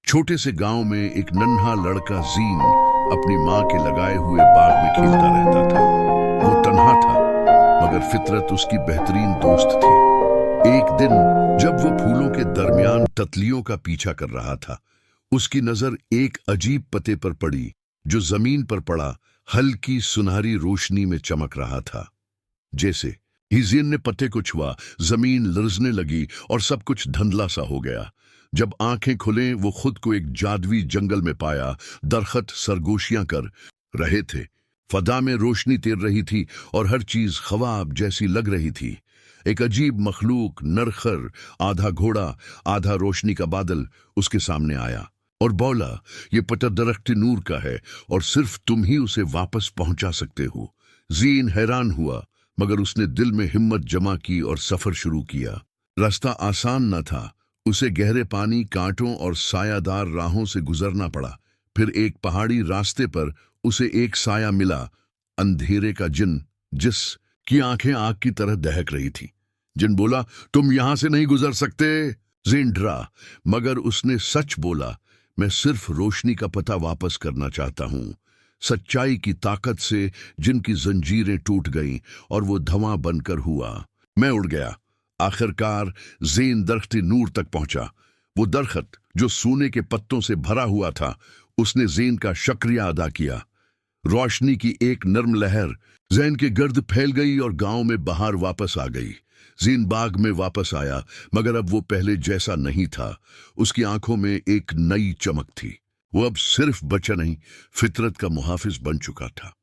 छोटे से गांव में एक नन्हा लड़का जीन अपनी माँ के लगाए हुए बाग में खेलता रहता था। वो तन्हा था, मगर फितरत उसकी बेहतरीन दोस्त थी। एक दिन जब वो फूलों के दरमियान तितलियों का पीछा कर रहा था, उसकी नजर एक अजीब पत्ते पर पड़ी जो जमीन पर पड़ा हल्की सुनहरी रोशनी में चमक रहा था। जैसे ही जीन ने पत्ते को छुआ, जमीन लरजने लगी और सब कुछ धुंधला सा हो गया। जब आंखें खुले, वो खुद को एक जादुई जंगल में पाया। दरख्त सरगोशियां कर रहे थे, फदा में रोशनी तैर रही थी और हर चीज ख्वाब जैसी लग रही थी। एक अजीब मखलूक, नरखर, आधा घोड़ा आधा रोशनी का बादल उसके सामने आया और बोला, ये पत्ता दरख्त नूर का है और सिर्फ तुम ही उसे वापस पहुंचा सकते हो। जीन हैरान हुआ, मगर उसने दिल में हिम्मत जमा की और सफर शुरू किया। रास्ता आसान न था, उसे गहरे पानी, कांटों और सायादार राहों से गुजरना पड़ा। फिर एक पहाड़ी रास्ते पर उसे एक साया मिला, अंधेरे का जिन, जिसकी आंखें आग की तरह दहक रही थी। जिन बोला, तुम यहां से नहीं गुजर सकते। जीन डरा, मगर उसने सच बोला, मैं सिर्फ रोशनी का पता वापस करना चाहता हूं। सच्चाई की ताकत से जिनकी जंजीरें टूट गईं और वो धुआं बनकर हुआ। मैं उड़ गया। आखिरकार जीन दरख्ती नूर तक पहुंचा। वो दरख्त जो सोने के पत्तों से भरा हुआ था, उसने जीन का शुक्रिया अदा किया। रोशनी की एक नर्म लहर जैन के गर्द फैल गई और गांव में बहार वापस आ गई। जीन बाग में वापस आया, मगर अब वो पहले जैसा नहीं था। उसकी आंखों में एक नई चमक थी। वो अब सिर्फ बच्चा नहीं, फितरत का मुहाफिज बन चुका था।